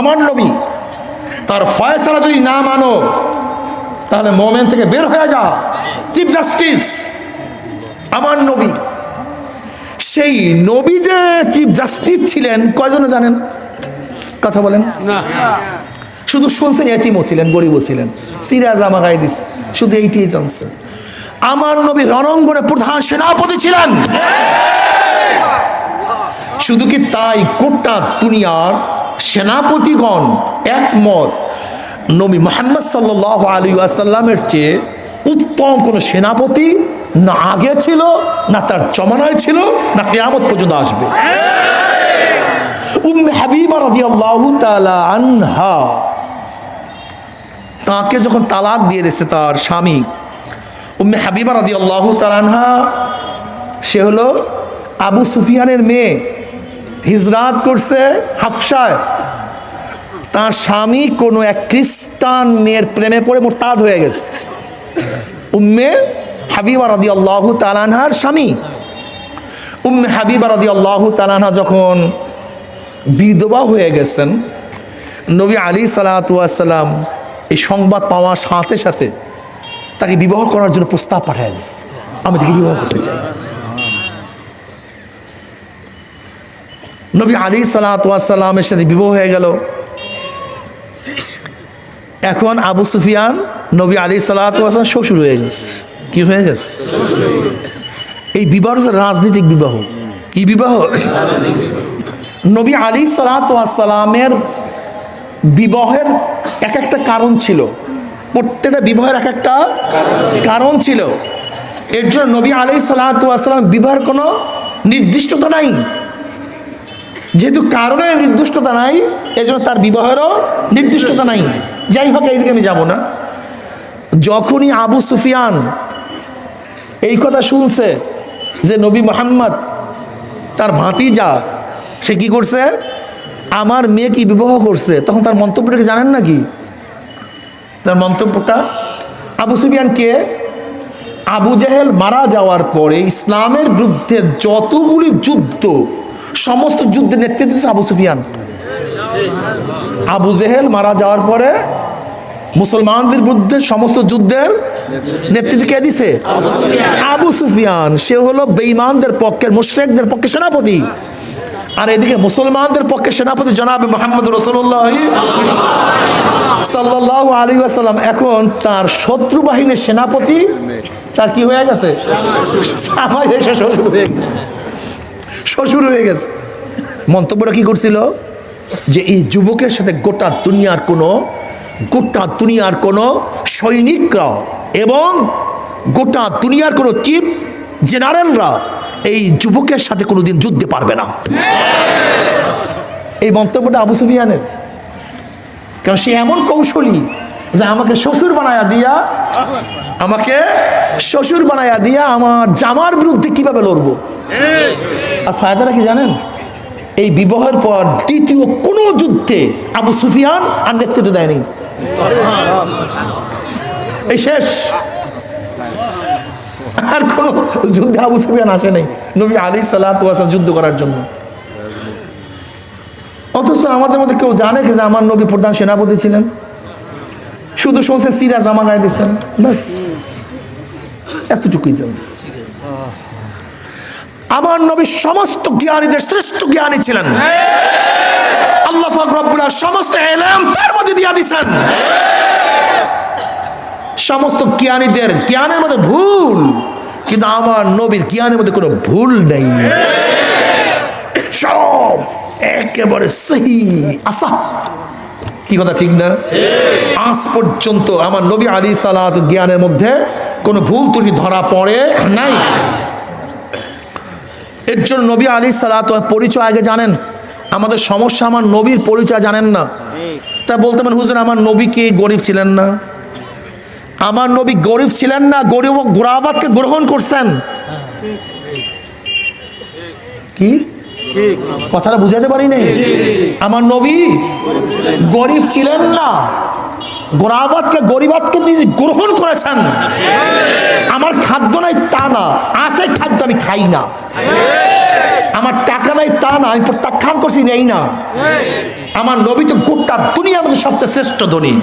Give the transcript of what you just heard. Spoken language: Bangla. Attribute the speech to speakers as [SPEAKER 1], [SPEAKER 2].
[SPEAKER 1] আমার নবী তার ফয়সালা যদি না মানো তাহলে মোমেন থেকে বের হয়ে যা। চিফ জাস্টিস আমার নবী, সেই নবী যে চিফ জাস্টিস ছিলেন কয়জনে জানেন? কথা বলেন না। শুধু শুনছেন এতিমও ছিলেন, গরিবও ছিলেন, সিরা জামা গায়ে দিস, শুধু এইটাই জানছেন। আমার নবী রণাঙ্গনে প্রধান সেনাপতি ছিলেন। শুধু কি তাই, গোটা দুনিয়ার সেনাপতিগণ একমত নবী মুহাম্মদ সাল্লাল্লাহু আলাইহি ওয়াসাল্লামের চেয়ে উত্তম কোন সেনাপতি না আগে ছিল, না তার জমানায় ছিল, না কিয়ামত পর্যন্ত আসবে। উম্মে হাবিবা রাদিয়াল্লাহু তাআলা আনহা, তাকে যখন তালাক দিয়ে দিয়েছে তার স্বামী, উম্মে হাবিবা রাদিয়াল্লাহু তাআলা আনহা, সে হলো আবু সুফিয়ানের মেয়ে, হিজরাত করছে হাফসায়। তার স্বামী কোনো এক খ্রিস্টান মেয়ের প্রেমে পড়ে মুরতাদ হয়ে গেছে। উম্মে হাবিবা রাদিয়াল্লাহু তাআলা আনহার স্বামী। উম্মে হাবিবা রাদিয়াল্লাহু তাআলা আনহা যখন বিধবা হয়ে গেছেন, নবী আলাইহিস সালাতু ওয়াস সালাম এই সংবাদ পাওয়ার সাথে সাথে তাকে বিবাহ করার জন্য প্রস্তাব পাঠিয়ে দিয়েছে, আমি তাকে বিবাহ করতে চাই। নবী আলাইহিস সালাতু ওয়াস সালামের সাথে বিবাহ হয়ে গেল। এখন আবু সুফিয়ান নবী আলাইহিস সালাতু ওয়াস সালাম শ্বশুর হয়ে গেছে। কি হয়ে গেছে? এই বিবাহ হচ্ছে রাজনৈতিক বিবাহ। কি বিবাহ? নবী আলাইহিস সালাতু ওয়াস সালামের বিবাহের এক একটা কারণ ছিল, প্রত্যেকটা বিবাহের এক একটা কারণ ছিল। এর জন্য নবী আলাইহিস সালাতু ওয়াস সালাম বিবাহের কোনো নির্দিষ্টতা নাই। যেহেতু কারণের নির্দিষ্টতা নাই, এজন্য তার বিবাহেরও নির্দিষ্টতা নাই। যাই হোক, এইদিকে আমি যাব না। যখনই আবু সুফিয়ান এই কথা শুনছে যে নবী মুহাম্মদ তার ভাতিজা, সে কি করছে, আমার মেয়ে কি বিবাহ করছে, তখন তার মন্তব্যটাকে জানেন নাকি? তার মন্তব্যটা, আবু সুফিয়ান কে? আবু জেহেল মারা যাওয়ার পরে ইসলামের বিরুদ্ধে যতগুলি যুদ্ধ, সমস্ত যুদ্ধের নেতৃত্ব দিয়েছে আবু সুফিয়ান। আবু জেহেল মারা যাওয়ার পরে মুসলমানদের বিরুদ্ধে সমস্ত যুদ্ধের নেতৃত্ব কে দিছে? আবু সুফিয়ান। সে হলো বেঈমানদের পক্ষের, মুশরিকদের পক্ষে সেনাপতি। আর এদিকে মুসলমানদের পক্ষে সেনাপতি জনাবে মুহাম্মদ রাসূলুল্লাহ সাল্লাল্লাহু আলাইহি ওয়াসাল্লাম। এখন তার শত্রু বাহিনীর সেনাপতি তার কি হয়ে গেছে? শ্বশুর হয়ে গেছে। মন্তব্যটা কি করছিল? যে এই যুবকের সাথে গোটা দুনিয়ার কোনো সৈনিকরা এবং গোটা দুনিয়ার কোনো চিফ জেনারেলরা এই যুবকের সাথে কোনোদিন যুদ্ধে পারবে না। এই মন্তব্যটা আবু সুফিয়ানের। কারণ সে এমন কৌশলী যে আমাকে শ্বশুর বানায়া দিয়া আমার জামার বিরুদ্ধে কিভাবে লড়বো। আর ফায়দাটা কি জানেন? এই বিবাহের পর দ্বিতীয় কোনো যুদ্ধে আবু সুফিয়ান আর নেতৃত্ব দেয়নি। এই শেষ, আর কোন যুদ্ধে আবু সুফিয়ান আসে নাই নবী আলাইহিস সালাতু ওয়াস সালাম যুদ্ধ করার জন্য। অথচ আমাদের মধ্যে কেউ জানে যে আমার নবী প্রধান সেনাপতি ছিলেন? শুধু শুনছে সিরা জামা গায়ে দিয়েছেন, ব্যাস এতটুকুই জানছে। আমার নবী সমস্ত জ্ঞানীদের শ্রেষ্ঠ জ্ঞানী ছিলেন। আল্লাহ পাক রব্বুল আলামিন সমস্ত ইলম তার মধ্যে দিয়ে দিয়েছেন। সমস্ত জ্ঞানীদের জ্ঞানের মধ্যে ভুল, কিন্তু আমার নবীর জ্ঞানের মধ্যে কোনো ভুল নেই। সব একেবারে সহি আসা। কি কথা ঠিক না? আজ পর্যন্ত আমার নবী আলাইহিস সালাতু জ্ঞানের মধ্যে কোনো ভুল ত্রুটি ধরা পড়ে নাই। এর জন্য নবী আলাইহিস সালাতু পরিচয় আগে জানেন। আমাদের সমস্যা, আমার নবীর পরিচয় জানেন না। তা বলতে পারেন, হুজুর আমার নবী কি গরিব ছিলেন না? আমার নবী গরিব ছিলেন না, গরিব গোরাবাদকে গ্রহণ করছেন। কি কথাটা বুঝাতে পারি নাই? আমার নবী গরিব ছিলেন না, গোরাবাদকে গরিবাদকে নিজে গ্রহণ করেছেন। আমার খাদ্য নাই তা না, আছে খাদ্য আমি খাই না। আমার টাকা নাই তা না, আমি প্রত্যাখ্যান করছি নেই না। আমার নবী তো গোটা দুনিয়ার মধ্যে সবচেয়ে শ্রেষ্ঠ ধনী।